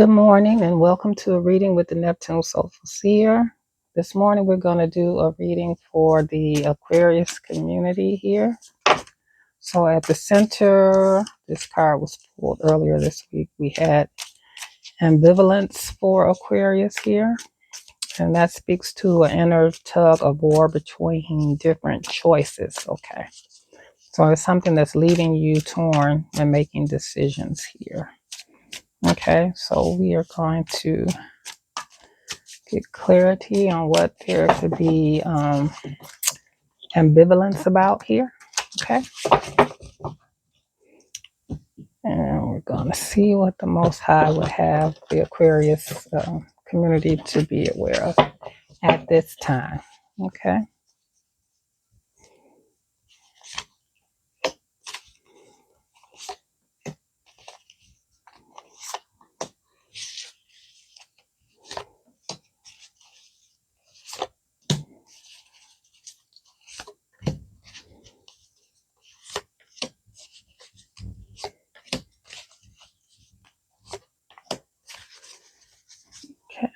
Good morning and welcome to a reading with the Neptune Soulful Seer. This morning we're going to do a reading for the Aquarius community here. So at the center, this card was pulled earlier this week. We had ambivalence for Aquarius here. And that speaks to an inner tug of war between different choices. Okay. So it's something that's leaving you torn and making decisions here. Okay, so we are going to get clarity on what there could be ambivalence about here. Okay, and we're going to see what the Most High would have the Aquarius community to be aware of at this time. Okay.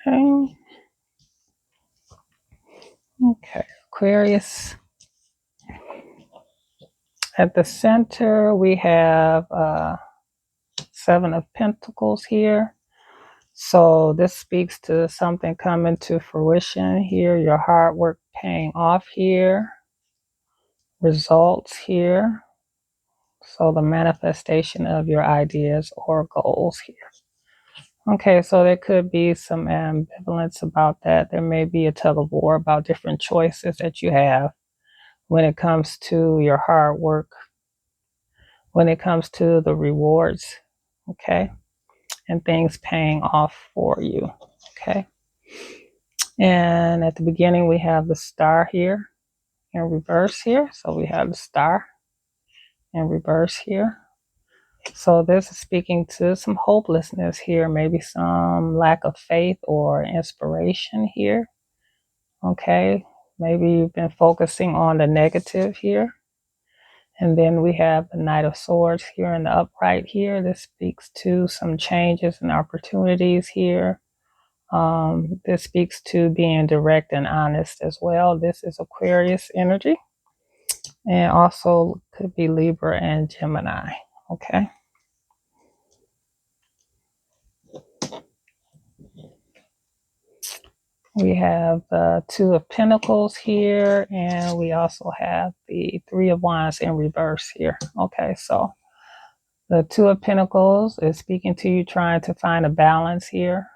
Okay. Okay. Aquarius. At the center, we have Seven of Pentacles here. So this speaks to something coming to fruition here, your hard work paying off here, results here. So the manifestation of your ideas or goals here. Okay, so there could be some ambivalence about that. There may be a tug of war about different choices that you have when it comes to your hard work, when it comes to the rewards, okay, and things paying off for you, okay. And at the beginning, we have the star here in reverse here. So we have the star in reverse here. So this is speaking to some hopelessness here, maybe some lack of faith or inspiration here. Okay, maybe you've been focusing on the negative here. And then we have the Knight of Swords here in the upright here. This speaks to some changes and opportunities here. This speaks to being direct and honest as well. This is Aquarius energy. And also could be Libra and Gemini. Okay. We have the Two of Pentacles here, and we also have the Three of Wands in reverse here. Okay, so the Two of Pentacles is speaking to you trying to find a balance here.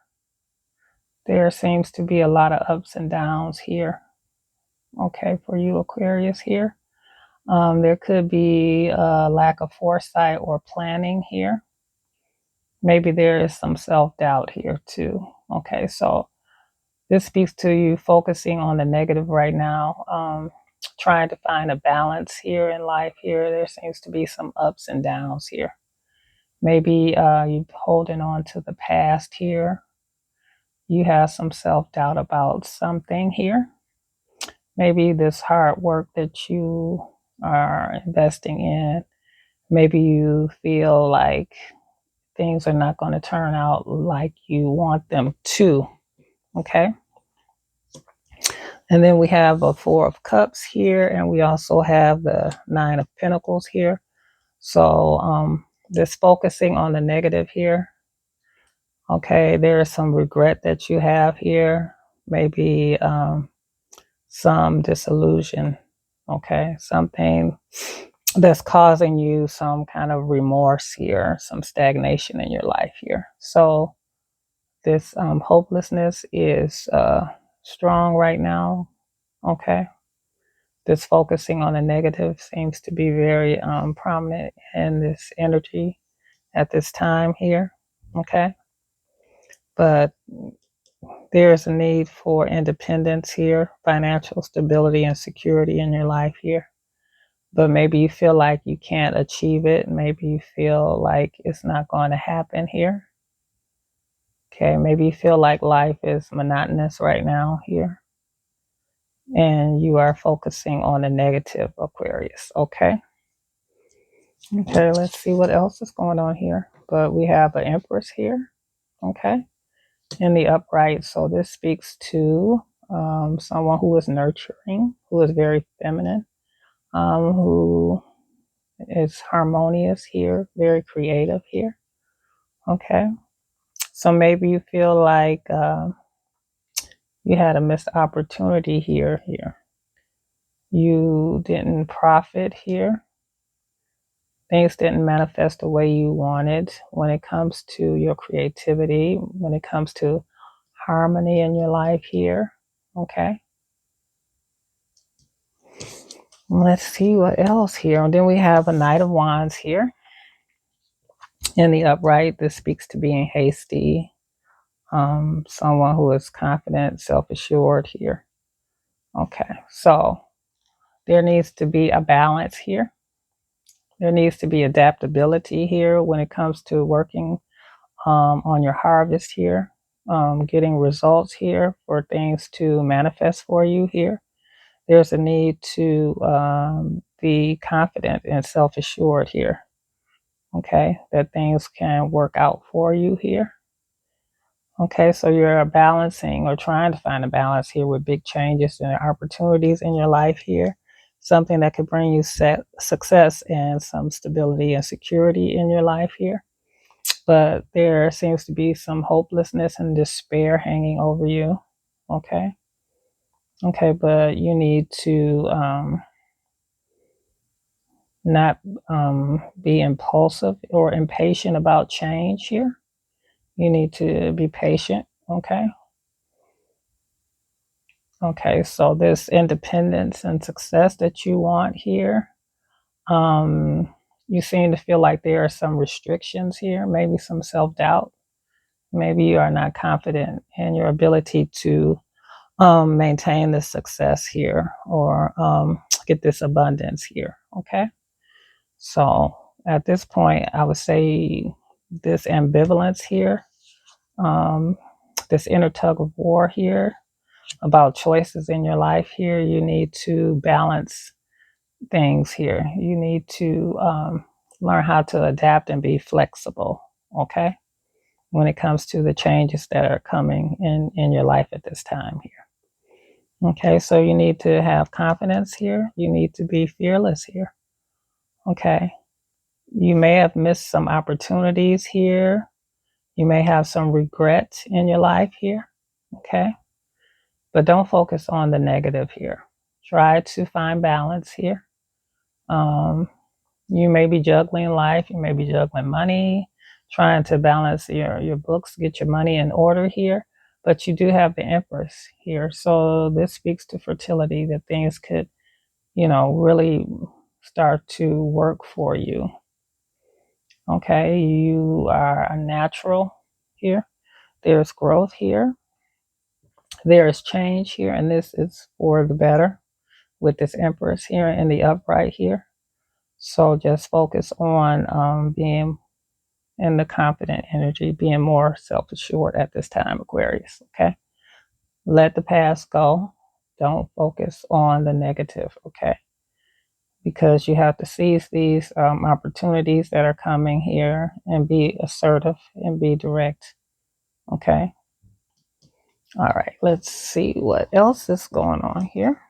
There seems to be a lot of ups and downs here. Okay, for you Aquarius here. There could be a lack of foresight or planning here. Maybe there is some self-doubt here too. Okay, so this speaks to you focusing on the negative right now, trying to find a balance here in life here. There seems to be some ups and downs here. Maybe you're holding on to the past here. You have some self-doubt about something here. Maybe this hard work that you are investing in, maybe you feel like things are not going to turn out like you want them to. Okay. And then we have a Four of Cups here, and we also have the Nine of Pentacles here. So this focusing on the negative here. Okay, there is some regret that you have here. Maybe some disillusion. Okay, something that's causing you some kind of remorse here, some stagnation in your life here. So this hopelessness is strong right now. Okay. This focusing on the negative seems to be very prominent in this energy at this time here. Okay. But there's a need for independence here, financial stability and security in your life here. But maybe you feel like you can't achieve it. Maybe you feel like it's not going to happen here. Okay. Maybe you feel like life is monotonous right now here. And you are focusing on the negative, Aquarius. Okay. Okay, let's see what else is going on here. But we have an Empress here. Okay, in the upright. So this speaks to someone who is nurturing, who is very feminine, who is harmonious here, very creative here. Okay, so maybe you feel like you had a missed opportunity here. You didn't profit here. Things didn't manifest the way you wanted when it comes to your creativity, when it comes to harmony in your life here. Okay. Let's see what else here. And then we have a Knight of Wands here in the upright. This speaks to being hasty, someone who is confident, self-assured here. Okay. So there needs to be a balance here. There needs to be adaptability here when it comes to working on your harvest here, getting results here for things to manifest for you here. There's a need to be confident and self assured here, okay, that things can work out for you here. Okay, so you're balancing or trying to find a balance here with big changes and opportunities in your life here. Something that could bring you success and some stability and security in your life here. But there seems to be some hopelessness and despair hanging over you. Okay. Okay, but you need to not be impulsive or impatient about change here. You need to be patient. Okay. Okay, so this independence and success that you want here, you seem to feel like there are some restrictions here, maybe some self doubt. Maybe you are not confident in your ability to maintain this success here or get this abundance here. Okay. So at this point, I would say this ambivalence here, um, this inner tug of war here about choices in your life here, you need to balance things here. You need to learn how to adapt and be flexible. Okay. When it comes to the changes that are coming in your life at this time here. Okay, so you need to have confidence here. You need to be fearless here. Okay. You may have missed some opportunities here. You may have some regret in your life here. Okay. But don't focus on the negative here. Try to find balance here. Um, you may be juggling life. You may be juggling money, trying to balance your books, get your money in order here. But you do have the Empress here. So this speaks to fertility, that things could really start to work for you. Okay, you are a natural here. There's growth here. There is change here, and this is for the better with this Empress here in the upright here. So just focus on being in the confident energy, being more self assured at this time, Aquarius. Okay, let the past go. Don't focus on the negative. Okay. Because you have to seize these opportunities that are coming here and be assertive and be direct. Okay. All right. Let's see what else is going on here.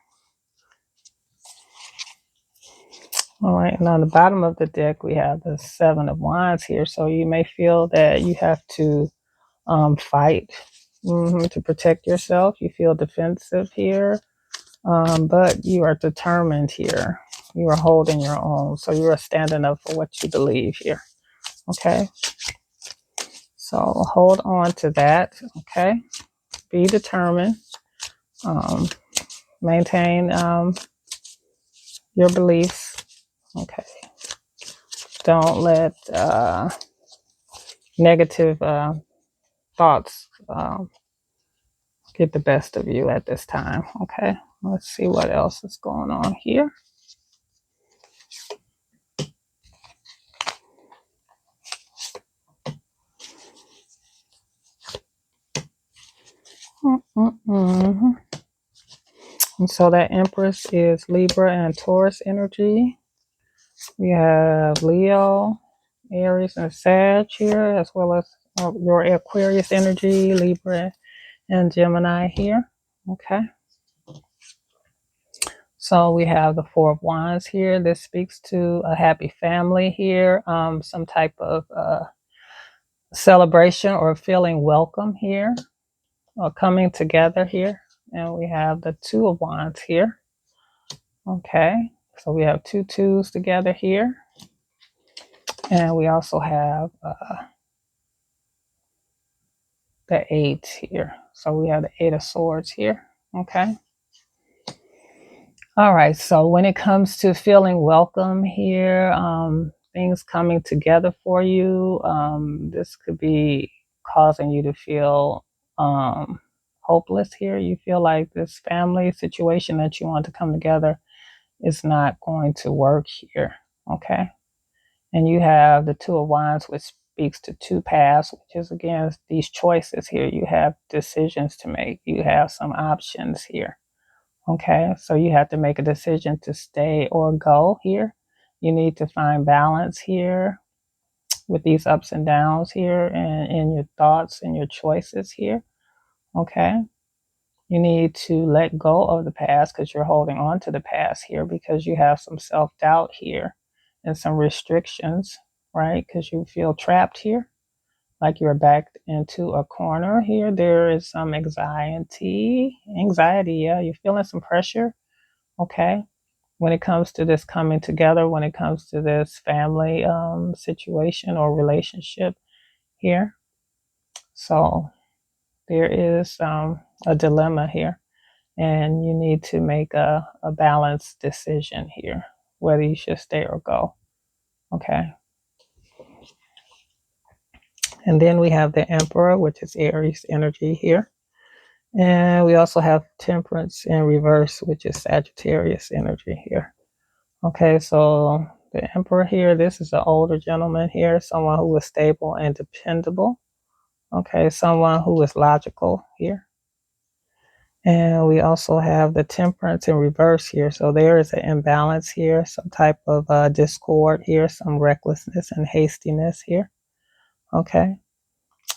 All right. And on the bottom of the deck, we have the Seven of Wands here. So you may feel that you have to fight to protect yourself. You feel defensive here, but you are determined here. You are holding your own. So you are standing up for what you believe here. Okay. So hold on to that. Okay. Be determined. Um, maintain your beliefs. Okay. Don't let negative thoughts get the best of you at this time. Okay. Let's see what else is going on here. Mm-mm-mm. And so that Empress is Libra and Taurus energy. We have Leo, Aries, and Sag here, as well as your Aquarius energy, Libra and Gemini here. Okay. So we have the Four of Wands here. This speaks to a happy family here, some type of celebration or feeling welcome here, or coming together here. And we have the Two of Wands here. Okay, so we have two twos together here. And we also have the Eight here. So we have the Eight of Swords here. Okay. All right, so when it comes to feeling welcome here, things coming together for you, this could be causing you to feel hopeless here. You feel like this family situation that you want to come together is not going to work here, okay? And you have the Two of Wands, which speaks to two paths, which is, again, these choices here. You have decisions to make. You have some options here. Okay, so you have to make a decision to stay or go here. You need to find balance here with these ups and downs here and in your thoughts and your choices here. Okay, you need to let go of the past because you're holding on to the past here because you have some self doubt here and some restrictions, right? Because you feel trapped here, like you're backed into a corner here. There is some anxiety. Yeah, you're feeling some pressure. Okay, when it comes to this coming together, when it comes to this family situation or relationship here. So there is a dilemma here, and you need to make a balanced decision here, whether you should stay or go. Okay. And then we have the Emperor, which is Aries energy here. And we also have Temperance in reverse, which is Sagittarius energy here. Okay, so the Emperor here, this is an older gentleman here, someone who is stable and dependable. Okay, someone who is logical here. And we also have the Temperance in reverse here. So there is an imbalance here, some type of discord here, some recklessness and hastiness here. Okay,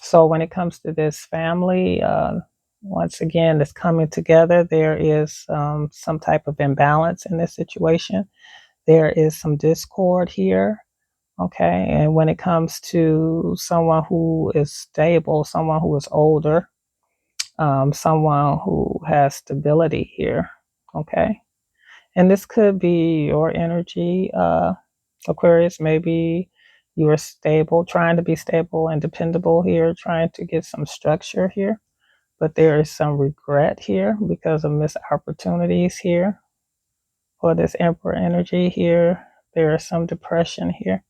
so when it comes to this family, once again, it's coming together. There is some type of imbalance in this situation. There is some discord here. Okay. And when it comes to someone who is stable, someone who is older, someone who has stability here. Okay. And this could be your energy, Aquarius. Maybe you are stable, trying to be stable and dependable here, trying to get some structure here. But there is some regret here because of missed opportunities here. For this Emperor energy here, there is some depression here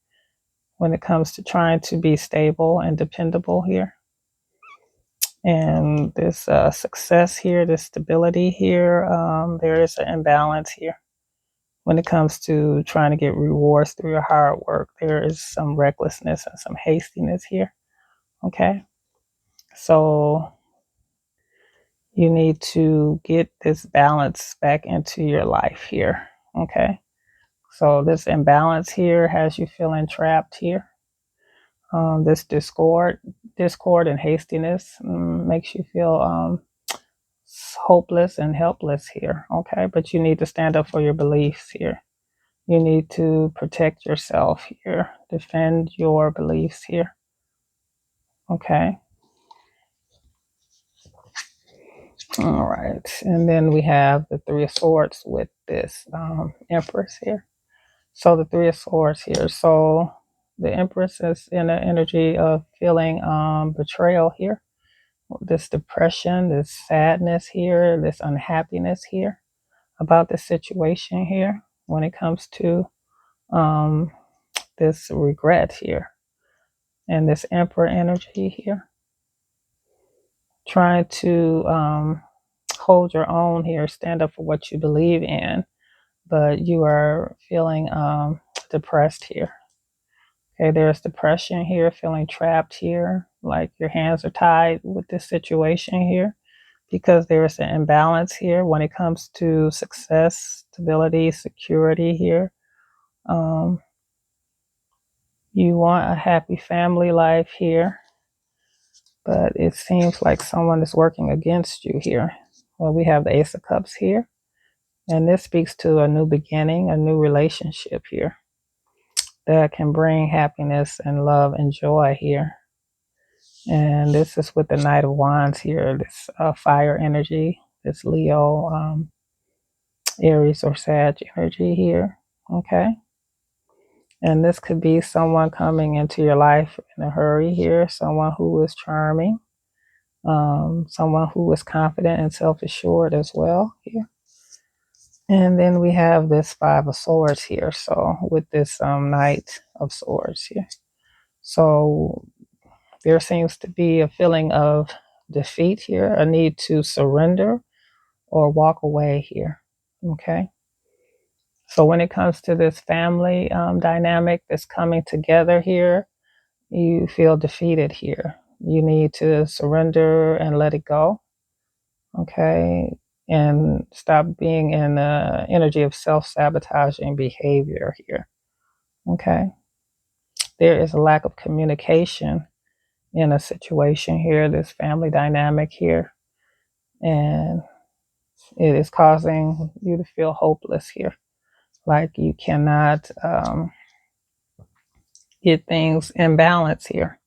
when it comes to trying to be stable and dependable here. And this success here, this stability here, there is an imbalance here. When it comes to trying to get rewards through your hard work, there is some recklessness and some hastiness here. Okay. So you need to get this balance back into your life here. Okay. So this imbalance here has you feeling trapped here. This discord and hastiness makes you feel hopeless and helpless here. Okay, but you need to stand up for your beliefs here. You need to protect yourself here, defend your beliefs here. Okay. All right, and then we have the Three of Swords with this Empress here. So the Three of Swords here. So the Empress is in the energy of feeling betrayal here, this depression, this sadness here, this unhappiness here about the situation here when it comes to um, this regret here and this Emperor energy here. Trying to hold your own here, stand up for what you believe in, but you are feeling depressed here. Okay, there's depression here, feeling trapped here, like your hands are tied with this situation here because there is an imbalance here when it comes to success, stability, security here. You want a happy family life here, but it seems like someone is working against you here. Well, we have the Ace of Cups here, and this speaks to a new beginning, a new relationship here that can bring happiness and love and joy here. And this is with the Knight of Wands here, this fire energy, this Leo, Aries or Sag energy here. Okay. And this could be someone coming into your life in a hurry here, someone who is charming, someone who is confident and self-assured as well here. And then we have this Five of Swords here. So with this Knight of Swords here. So there seems to be a feeling of defeat here, a need to surrender or walk away here. Okay. So when it comes to this family dynamic that's coming together here, you feel defeated here. You need to surrender and let it go. Okay. And stop being in the energy of self-sabotaging behavior here. Okay. There is a lack of communication in a situation here, this family dynamic here. And it is causing you to feel hopeless here. Like you cannot get things in balance here.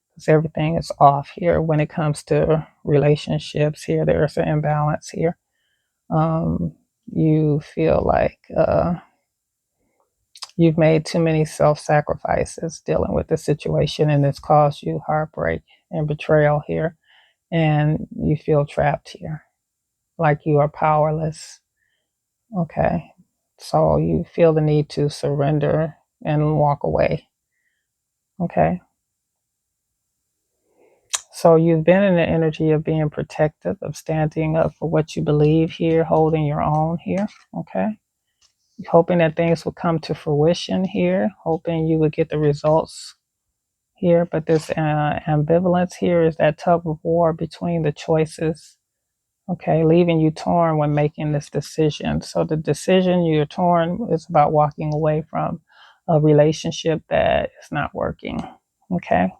Because everything is off here when it comes to relationships here. There's an imbalance here. You feel like you've made too many self-sacrifices dealing with the situation, and it's caused you heartbreak and betrayal here. And you feel trapped here, like you are powerless. Okay. So you feel the need to surrender and walk away. Okay. So you've been in the energy of being protective, of standing up for what you believe here, holding your own here. Okay. Hoping that things would come to fruition here, hoping you would get the results here. But this ambivalence here is that tug of war between the choices. Okay. Leaving you torn when making this decision. So the decision you're torn is about walking away from a relationship that is not working. Okay.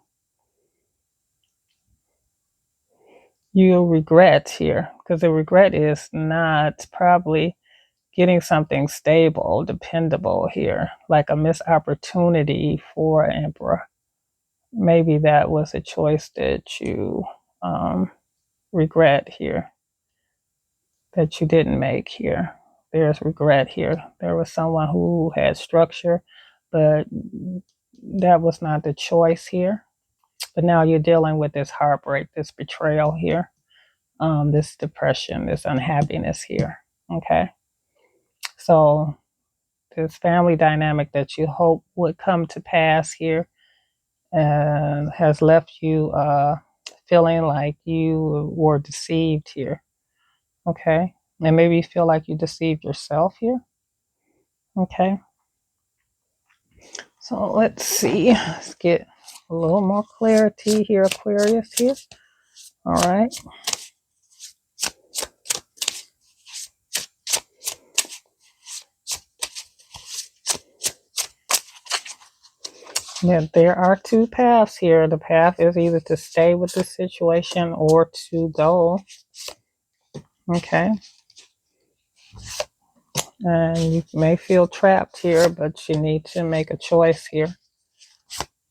You regret here, because the regret is not probably getting something stable, dependable here, like a missed opportunity for an emperor. Maybe that was a choice that you regret here, that you didn't make here. There's regret here. There was someone who had structure, but that was not the choice here. But now you're dealing with this heartbreak, this betrayal here, this depression, this unhappiness here. Okay. So this family dynamic that you hope would come to pass here has left you feeling like you were deceived here. Okay. And maybe you feel like you deceived yourself here. Okay. So let's see. Let's get a little more clarity here, Aquarius here. All right. Yeah, there are two paths here. The path is either to stay with the situation or to go. Okay. And you may feel trapped here, but you need to make a choice here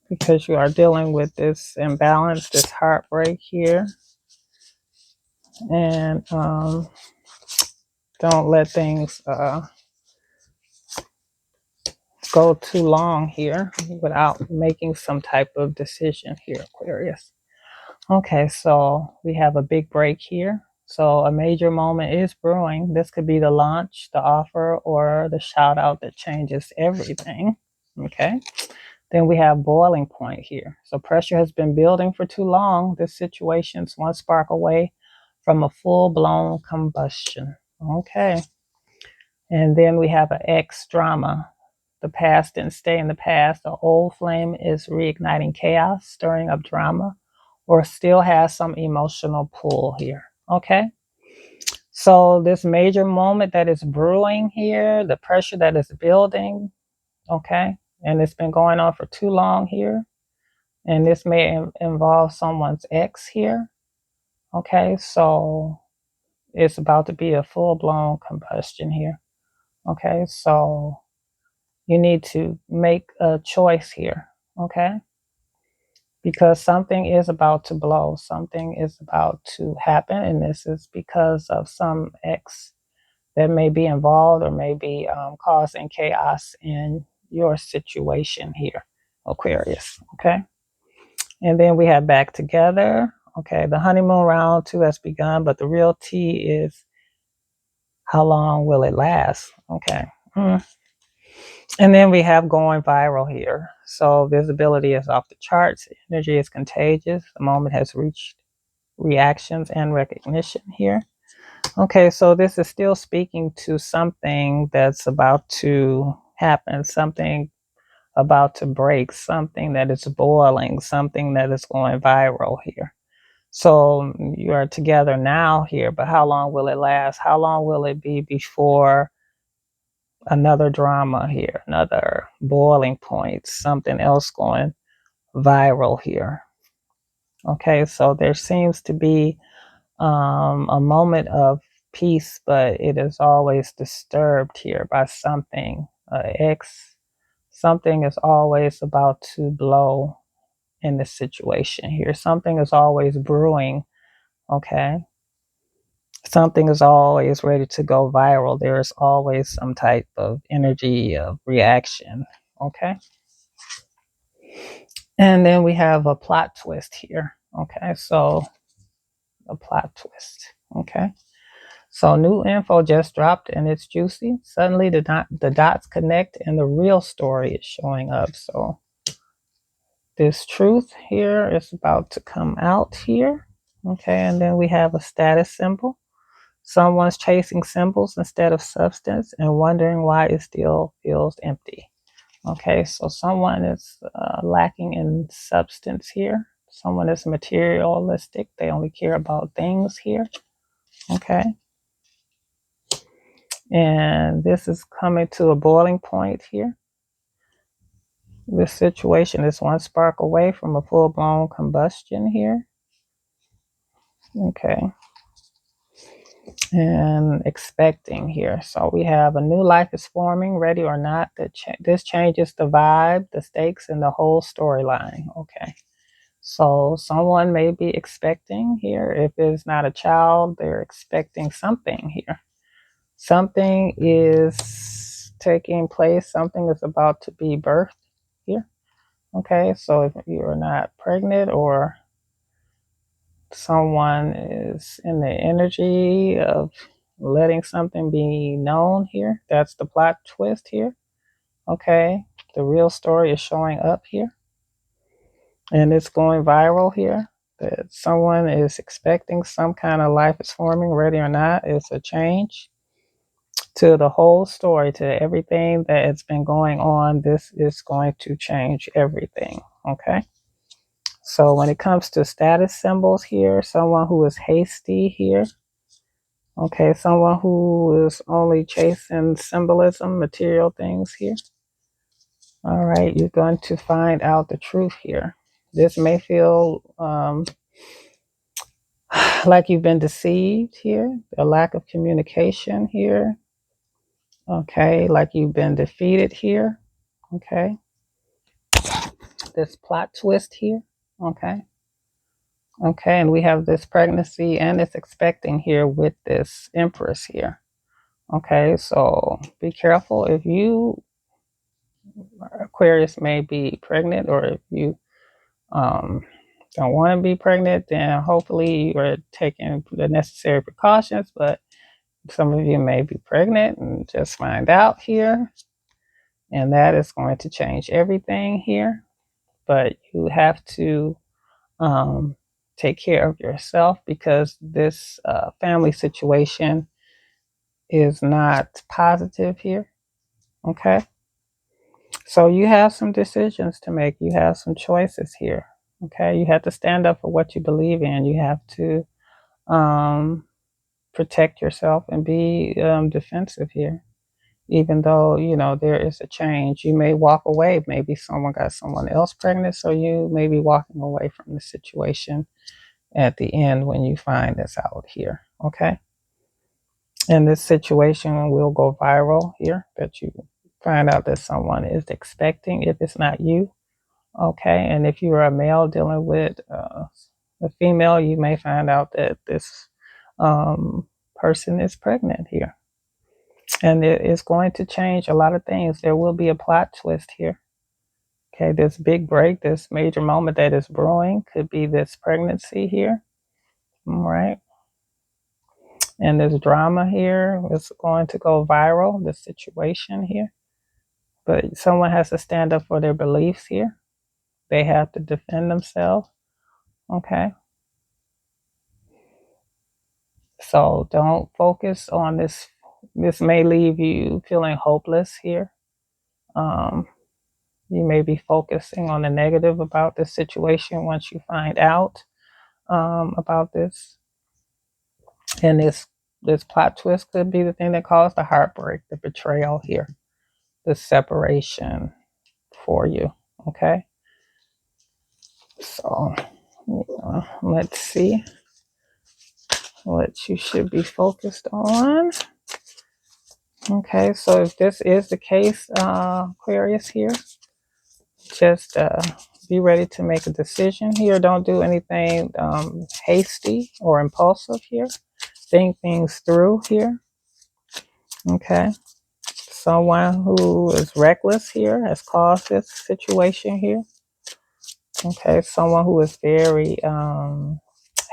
because you are dealing with this imbalance, this heartbreak here. And don't let things go too long here without making some type of decision here, Aquarius. Okay, so we have a big break here. So a major moment is brewing. This could be the launch, the offer, or the shout out that changes everything. Okay. Then we have boiling point here. So pressure has been building for too long. This situation's one spark away from a full-blown combustion. Okay. And then we have an X drama. The past didn't stay in the past. The old flame is reigniting chaos, stirring up drama, or still has some emotional pull here. Okay. So this major moment that is brewing here, the pressure that is building, okay, and it's been going on for too long here. And this may involve someone's ex here. Okay, so it's about to be a full-blown combustion here. Okay, so you need to make a choice here. Okay, because something is about to blow, something is about to happen, and this is because of some ex that may be involved or may be causing chaos in your situation here, Aquarius. Okay, and then we have back together. Okay, the honeymoon round 2 has begun, but the real tea is how long will it last? Okay. And then we have going viral here. So visibility is off the charts. Energy is contagious. The moment has reached reactions and recognition here. Okay, so this is still speaking to something that's about to happen, something about to break, something that is boiling, something that is going viral here. So you are together now here, but how long will it last? How long will it be before another drama here, another boiling point, something else going viral here? Okay, so there seems to be a moment of peace, but it is always disturbed here by something. X, something is always about to blow in this situation here. Something is always brewing. Okay, something is always ready to go viral. There is always some type of energy of reaction. Okay, and then we have a plot twist here. Okay, so a plot twist. Okay. So new info just dropped and it's juicy. Suddenly the dots connect and the real story is showing up. So this truth here is about to come out here. Okay, and then we have a status symbol. Someone's chasing symbols instead of substance and wondering why it still feels empty. Okay, so someone is lacking in substance here. Someone is materialistic. They only care about things here. Okay. And this is coming to a boiling point here. This situation is one spark away from a full-blown combustion here. Okay. And expecting here. So we have a new life is forming, ready or not. This changes the vibe, the stakes, and the whole storyline. Okay. So someone may be expecting here. If it's not a child, they're expecting something here. Something is taking place. Something is about to be birthed here. Okay, so if you're not pregnant or someone is in the energy of letting something be known here, that's the plot twist here. Okay, the real story is showing up here and it's going viral here. That someone is expecting some kind of life is forming, ready or not. It's a change to the whole story, to everything that has been going on. This is going to change everything. Okay. So when it comes to status symbols here, someone who is hasty here. Okay, someone who is only chasing symbolism, material things here. All right, you're going to find out the truth here. This may feel like you've been deceived here, a lack of communication here. Okay, like you've been defeated here. Okay, this plot twist here. Okay. Okay, and we have this pregnancy and it's expecting here with this Empress here. Okay, so be careful if you, Aquarius, may be pregnant, or if you um, don't want to be pregnant, then hopefully you are taking the necessary precautions. But some of you may be pregnant and just find out here, and that is going to change everything here. But you have to um, take care of yourself because this family situation is not positive here. Okay. So you have some decisions to make. You have some choices here. Okay. You have to stand up for what you believe in. You have to protect yourself and be defensive here. even though, you know, there is a change. You may walk away. Maybe someone got someone else pregnant, so you may be walking away from the situation at the end when you find this out here. Okay. And this situation will go viral here, that you find out that someone is expecting if it's not you. Okay. And if you're a male dealing with a female, you may find out that this person is pregnant here. And it is going to change a lot of things. There will be a plot twist here. Okay, this big break, this major moment that is brewing could be this pregnancy here. All right. And this drama here is going to go viral, this situation here. But someone has to stand up for their beliefs here. They have to defend themselves. Okay. So don't focus on this. This may leave you feeling hopeless here. Um, you may be focusing on the negative about this situation once you find out about this. And this plot twist could be the thing that caused the heartbreak, the betrayal here, the separation for you. Okay. So let's see what you should be focused on. Okay, so if this is the case, Aquarius here, just be ready to make a decision here. Don't do anything hasty or impulsive here. Think things through here. Okay. Someone who is reckless here has caused this situation here. Okay. Someone who is very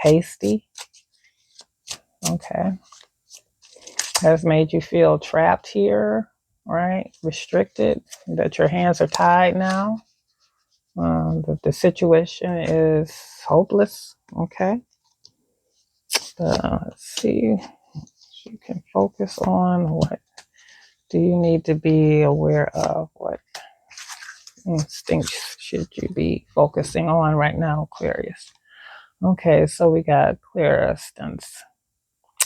hasty. Okay. Has made you feel trapped here, right? Restricted, that your hands are tied now. That the situation is hopeless. Okay. Let's see. You can focus on what do you need to be aware of? What instincts should you be focusing on right now, Aquarius? Okay, so we got clairstance,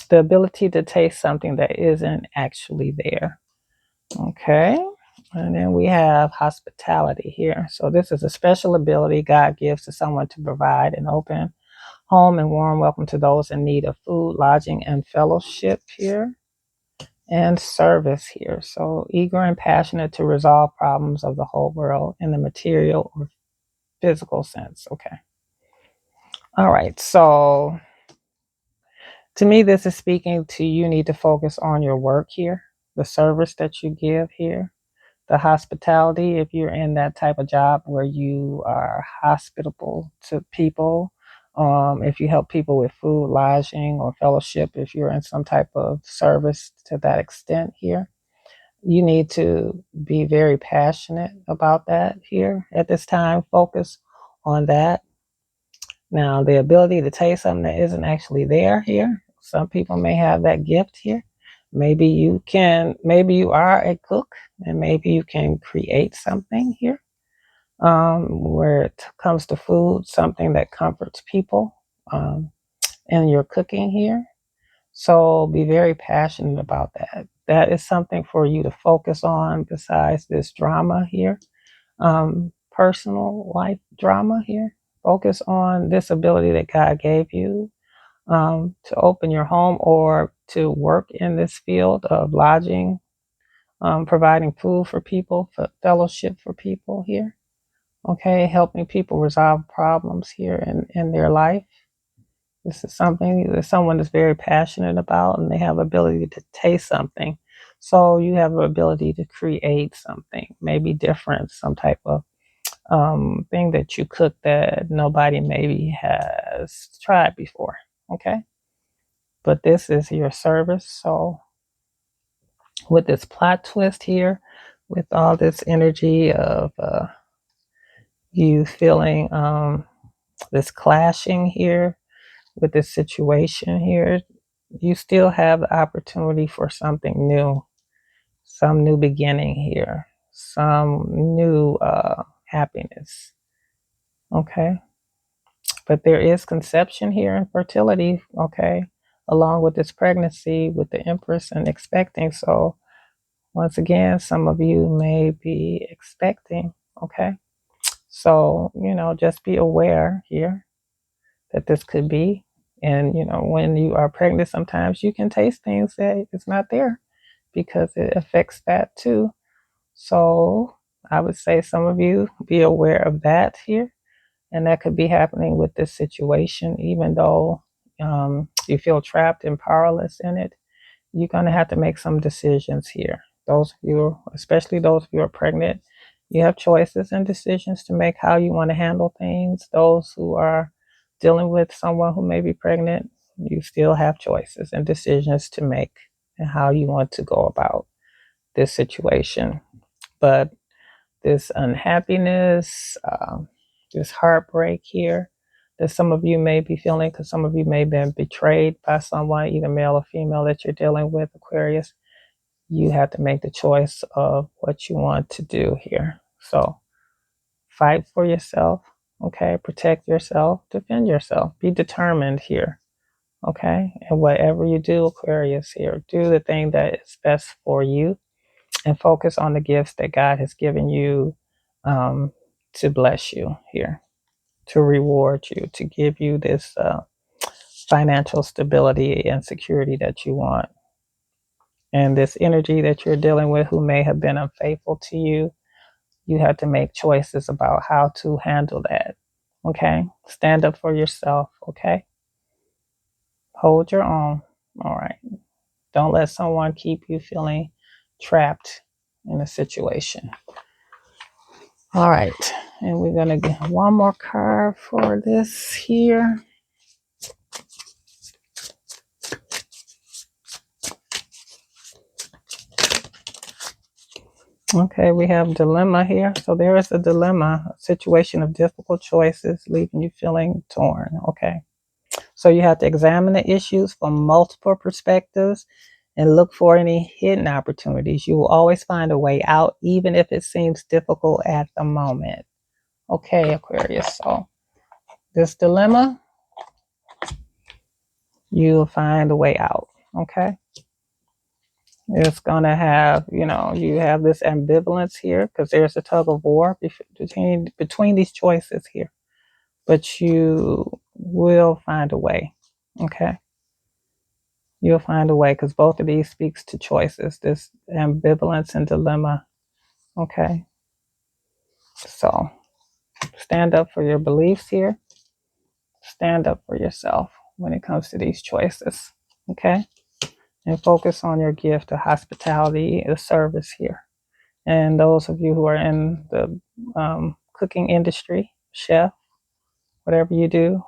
the ability to taste something that isn't actually there. Okay, and then we have hospitality here. So this is a special ability God gives to someone to provide an open home and warm welcome to those in need of food, lodging, and fellowship here. And service here. So eager and passionate to resolve problems of the whole world in the material or physical sense. Okay. All right. So to me, this is speaking to you need to focus on your work here, the service that you give here, the hospitality. If you're in that type of job where you are hospitable to people, if you help people with food, lodging, or fellowship, if you're in some type of service to that extent here, you need to be very passionate about that here at this time. Focus on that. Now, the ability to taste something that isn't actually there here. Some people may have that gift here. Maybe maybe you are a cook and maybe you can create something here where it comes to food, something that comforts people in your cooking here. So be very passionate about that. That is something for you to focus on besides this drama here, personal life drama here. Focus on this ability that God gave you to open your home or to work in this field of lodging, providing food for people, for fellowship for people here. Okay, helping people resolve problems here in their life. This is something that someone is very passionate about and they have ability to taste something. So you have the ability to create something, maybe different, some type of thing that you cook that nobody maybe has tried before. Okay. But this is your service. So with this plot twist here, with all this energy of you feeling this clashing here, with this situation here, you still have the opportunity for something new, some new beginning here, some new happiness. Okay. But there is conception here and fertility. Okay. Along with this pregnancy with the Empress and expecting. So Once again, some of you may be expecting, okay? So, just be aware here that this could be. And, when you are pregnant, sometimes you can taste things that it's not there because it affects that too. So I would say some of you be aware of that here. And that could be happening with this situation, even though you feel trapped and powerless in it. You're going to have to make some decisions here. Those of you, especially those of you who are pregnant, you have choices and decisions to make how you want to handle things. Those who are dealing with someone who may be pregnant, you still have choices and decisions to make and how you want to go about this situation. But this unhappiness, this heartbreak here that some of you may be feeling, because some of you may have been betrayed by someone, either male or female, that you're dealing with, Aquarius. You have to make the choice of what you want to do here. So fight for yourself, okay? Protect yourself, defend yourself, be determined here, okay? And whatever you do, Aquarius, here, do the thing that is best for you and focus on the gifts that God has given you to bless you here, to reward you, to give you this financial stability and security that you want. And this energy that you're dealing with who may have been unfaithful to you, you have to make choices about how to handle that. Okay? Stand up for yourself. Okay? Hold your own. All right. Don't let someone keep you feeling trapped in a situation. All right. And we're going to get one more card for this here. Okay, we have dilemma here. So there is a dilemma, a situation of difficult choices, leaving you feeling torn. Okay. So you have to examine the issues from multiple perspectives and look for any hidden opportunities. You will always find a way out, even if it seems difficult at the moment. Okay, Aquarius. So this dilemma, you'll find a way out. Okay. It's going to have, you have this ambivalence here because there's a tug of war between these choices here. But you will find a way. Okay. You'll find a way because both of these speaks to choices, this ambivalence and dilemma. Okay. So stand up for your beliefs here. Stand up for yourself when it comes to these choices. Okay. And focus on your gift of hospitality, the service here. And those of you who are in the cooking industry, chef, whatever you do,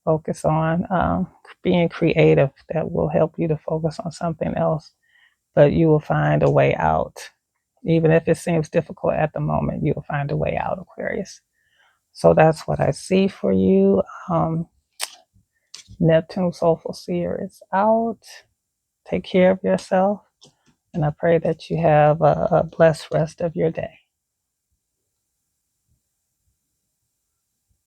focus on being creative. That will help you to focus on something else. But you will find a way out. Even if it seems difficult at the moment, you will find a way out, Aquarius. So that's what I see for you. Neptune Soulful Seer is out. Take care of yourself. And I pray that you have a blessed rest of your day.